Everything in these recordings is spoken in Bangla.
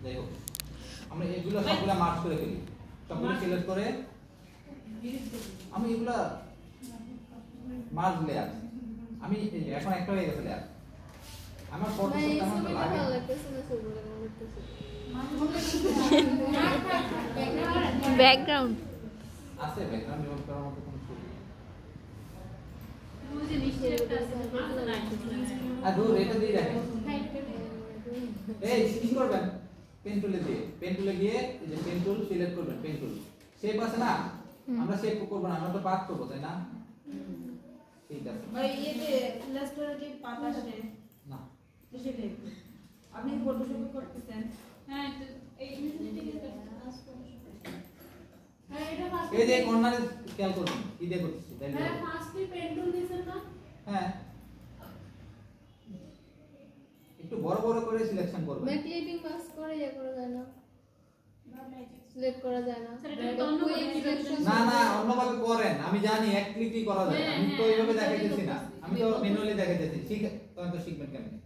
যাই হোক আমরা এগুলো সবগুলা মার্ক করে ফেলি সবগুলো সিলেক্ট করে আমি এগুলা মার্ক লেয়ার আমি এখন একটা হয়ে গেছে লেয়ার আমার ফটো কেমন লাগে ব্যাকগ্রাউন্ড আছে ব্যাকগ্রাউন্ড রিমুভ করার মতো কোনো সুবিধা বুঝে নিশ্চয়ই আর দূর এটা দিয়ে দেখেন এই কি করবেন পেন টুলে গিয়ে এই যে পেন টুল সিলেক্ট করবেন পেন টুল শেপ আছে না আমরা শেপ করব না আমরা তো পাথ করব তাই না ঠিক আছে ভাই এই যে ইলাস্ট্রেটর যে পাত আসে না সেটাই আপনি ফটোশপ করতেছেন হ্যাঁ তো এই ইনিশিয়েটিভ হ্যাঁ এটা ফার্স্ট এই যে কর্নারে খেয়াল করুন কি দিয়ে করতেছি তাইলে হ্যাঁ ফার্স্টলি পেন টুল দিছেন না হ্যাঁ একটু বড় বড় করে সিলেকশন করবেন ক্লিপিং পাস করে ইয়ে করা যায় না সিলেক্ট করা যায় না না না অন্যভাবে করেন আমি জানি এক ক্লিকই করা যায় আমি তো এইভাবে দেখাইতেছি না আমি তো ম্যানুয়ালি দেখাইতেছি ঠিক তখন তো শিখবেন কেমনে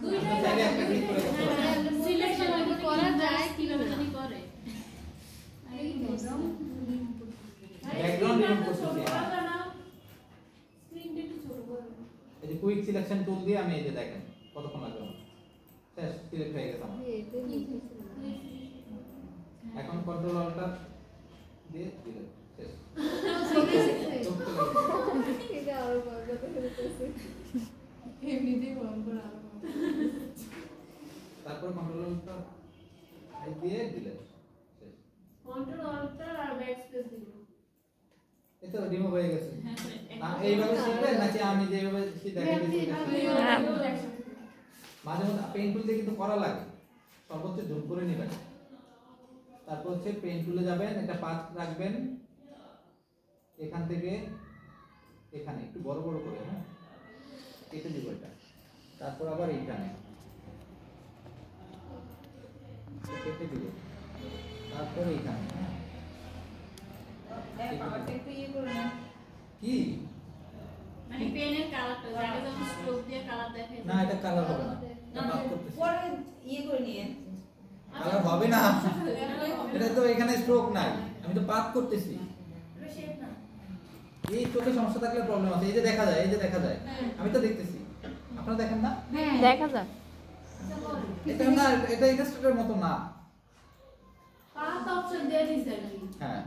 দুইটা চাইলে একটা ক্লিক করে করতে পারেন সিলেকশন করা যায় কিভাবে জানি করে ব্যাকগ্রাউন্ড রিমুভ করতেছি স্ক্রিনটা একটু ছোট করে এই যে কুইক সিলেকশন টুল দিয়ে আমি এই যে দেখেন কতক্ষণ লাগবে শেষ সিলেক্ট হয়ে গেছে আমার এখন কন্ট্রোল অল্টার দিয়ে দিলে শেষ এটা আরো বড় করে দিতেছি এমনিতেই বড় করে আরো তারপর কন্ট্রোল অল্টার দিয়ে দিলে শেষ কন্ট্রোল অল্টার আর ব্যাক স্পেস দিল এটা রিমুভ হয়ে গেছে না এইভাবে শিখবেন নাকি আমি যেভাবে দেখাইতেছি মাঝে মধ্যে পেন টুল দিয়ে কিন্তু করা লাগে সর্বোচ্চ জুম করে নেবেন তারপর হচ্ছে পেন টুলে যাবেন একটা পাথ রাখবেন এখান থেকে এখানে একটু বড় বড় করে হ্যাঁ কেটে দিব এটা তারপর আবার এইখানে কেটে দিব তারপর এইখানে হ্যাঁ একটু ইয়ে করে না কি মানে পেনের কালারটা জায়গা যখন স্ট্রোক দিয়ে কালার দেখায় না এটা কালার হবে না এটা পাথ করতেছি পরে ইয়ে করে নিয়ে কালার হবে না এটা তো এখানে স্ট্রোক নাই আমি তো পাথ করতেছি এটা শেপ না এই চোখে সমস্যা থাকলে প্রবলেম আছে এই যে দেখা যায় আমি তো দেখতেছি আপনারা দেখেন না দেখা যায় এটা না এটা ইলাস্ট্রেটরের মতো না পাথ অপশন দিয়ে দিছে হ্যাঁ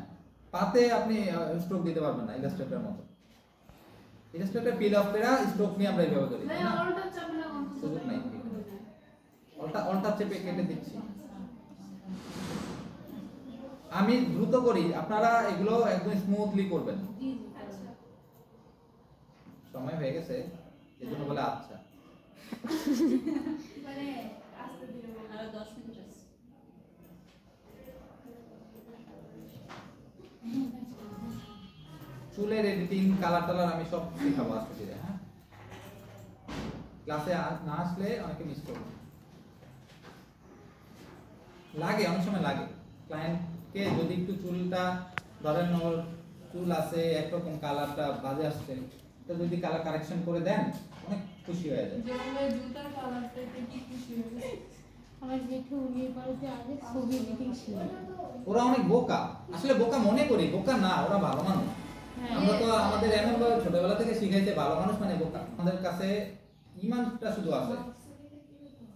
পাতে আপনি স্ট্রোক দিতে পারবেন না ইলাস্ট্রেটরের মতো ইলাস্ট্রেটর পিল অফ করা স্ট্রোক নিয়ে আমরা এইভাবে করি ভাই না অল্টার চাপে না কোন সুযোগ নাই অল্টার চেপে কেটে দিচ্ছি আমি দ্রুত করি আপনারা এগুলো একদম স্মুথলি করবেন জি আচ্ছা সময় হয়ে গেছে এজন্য বলে আচ্ছা মানে আস্তে ধীরে আর 10 মিনিট আছে চুলের এডিটিং কালার টালার আমি সব শেখাবো আজকে ধীরে হ্যাঁ ক্লাসে না আসলে অনেকে মিস করবে লাগে অনেক সময় লাগে ক্লায়েন্টকে যদি একটু চুলটা ধরেন ওর চুল আছে একরকম কালারটা বাজে আসছে তো যদি কালার কারেকশন করে দেন অনেক খুশি হয়ে যায় যেমন জুতার কালারটা কি খুশি হয়েছে আমার জেঠু উনি করে যে আগে ছবি এডিটিং ছিল ওরা অনেক বোকা আসলে বোকা মনে করি বোকা না ওরা ভালো মানুষ আমরা তো আমাদের এমন ভাবে ছোটবেলা থেকে শিখাইছে ভালো মানুষ মানে বোকা আমাদের কাছে ঈমানটা শুধু আছে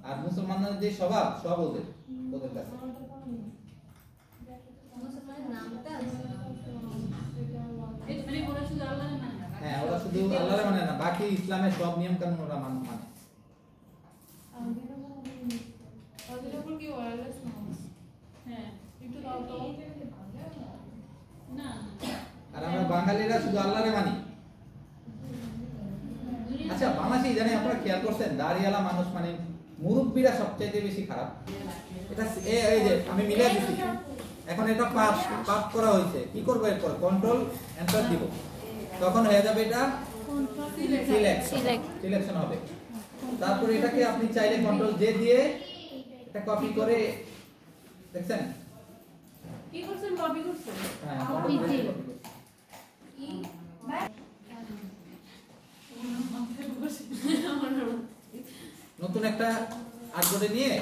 আর মুসলমানদের যে স্বভাব সব ওদের কাছে মুসলমানের নামটা এই মানে ওরা শুধু আল্লাহর মানে না হ্যাঁ ওরা শুধু আল্লাহর মানে না বাকি ইসলামের সব নিয়ম কানুন ওরা মানে আমাদের উপর কি ওয়্যারলেস মাউস হ্যাঁ একটু দাও তো না আর আমরা বাঙালিরা শুধু আল্লাহরে মানি আচ্ছা বাংলাদেশে জানি আপনারা খেয়াল করছেন দাড়িওয়ালা মানুষ মানে মুরব্বীরা সবচাইতে বেশি খারাপ এটা এই যে আমি মিলিয়ে দিচ্ছি এখন এটা পাস করা হয়েছে কি করব এরপর কন্ট্রোল এন্টার দিব তখন হয়ে যাবে এটা সিলেকশন হবে তারপর এটাকে আপনি চাইলে কন্ট্রোল জে দিয়ে এটা কপি করে দেখছেন কি করছেন কপি করছেন হ্যাঁ কপি জি ই ব্যাক নতুন একটা আর্টবোর্ডে নিয়ে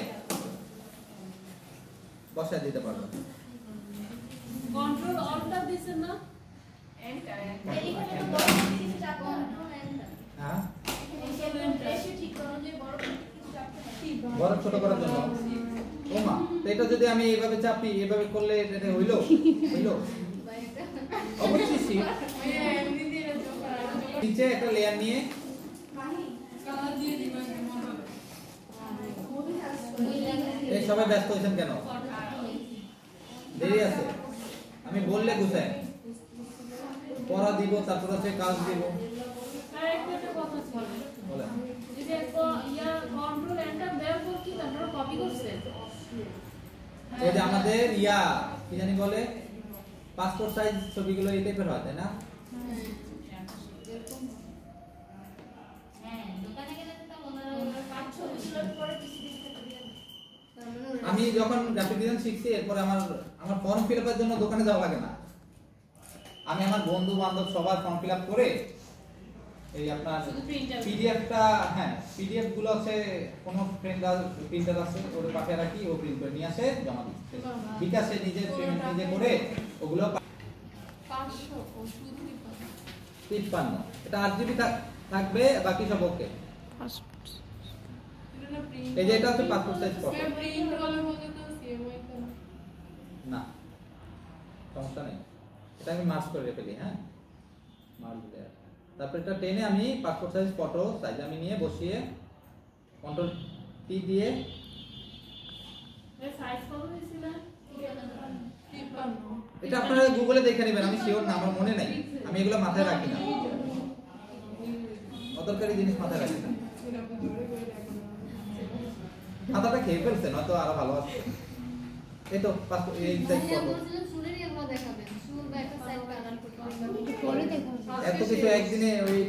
বসায় দিতে পারবেন। কন্ট্রোল অল্টটা দিছেন না? এন্টার এখানে তো বড় কিছু চাপতে হয় না এন্টার হ্যাঁ এসে ঠিক করো যে বড় কিছু চাপতে হয় বড় ছোট করার জন্য। ওমা, তো এটা যদি আমি এইভাবে চাপি, এইভাবে করলে এটা হইলো? হইলো? অবশ্যই শিট। এমনি দিয়ে জোগাড় নিচে একটা লেয়ার নিয়ে কালার দিয়ে দিবেন মনে হবে এই সবাই ব্যস্ত হয়েছেন কেন? দেরি আছে? আমি বললে গুছায় পড়া দিব, তারপর হচ্ছে কাজ দিব। আর একটা কথা ছিল, বলেন। এই যে কন্ট্রোল এন্টার দেওয়ার পর কি আপনারা কপি করছেন? এই যে আমাদের কি জানি বলে, পাসপোর্ট সাইজ ছবিগুলো এই টাইপের হয়, তাই না? হ্যাঁ দোকানে গেলে তো ওনারা পাঁচ ছবি তুলার পরে কিছু দিতে পারে আমি যখন গ্রাফিক ডিজাইন শিখছি, এরপরে আমার ফর্ম ফিল আপের জন্য দোকানে যাওয়া লাগে না। আমি আমার বন্ধু বান্ধব সবার ফর্ম ফিল আপ করে এই আপনার শুধু প্রিন্টার পিডিএফটা, হ্যাঁ পিডিএফ গুলো আছে, কোন প্রিন্টার আছে ওর পাশে রাখি, ও প্রিন্ট করে নিয়ে আসে জমা দিচ্ছে। বিকাশে নিজে পেমেন্ট নিজে করে ওগুলো 500 ও শুধু 53। এটা 8 GB থাকবে, বাকি সব ওকে। এটা প্রিন্ট এই যে এটা হচ্ছে পাসপোর্ট সাইজ ফটো। প্রিন্ট করলে বলতে তো সিএমআই তো না সমস্যা নেই, এটা আমি মার্ক করে ফেলি। হ্যাঁ মার্ক দেয়া, তারপর এটা টেনে আমি পাসপোর্ট সাইজ ফটো সাইজ আমি নিয়ে বসিয়ে কন্ট্রোল টি দিয়ে এর সাইজ কত দিছিলেন? 53 এটা আপনারা গুগলে দেখে নেবেন, আমি শিওর না, আমার মনে নাই, আমি এগুলো মাথায় রাখি না, অদরকারি জিনিস মাথায় রাখি না। মাথাটা খেয়ে ফেলছে, নয়তো আরো ভালো আসছে। এই তো পাসপোর্ট এই সাইজ ফটো, শুনে নিয়ে দেখাবেন শুনবা একটা সাইড কালার করতে পরে দেখাবো এত কিছু একদিনে ওই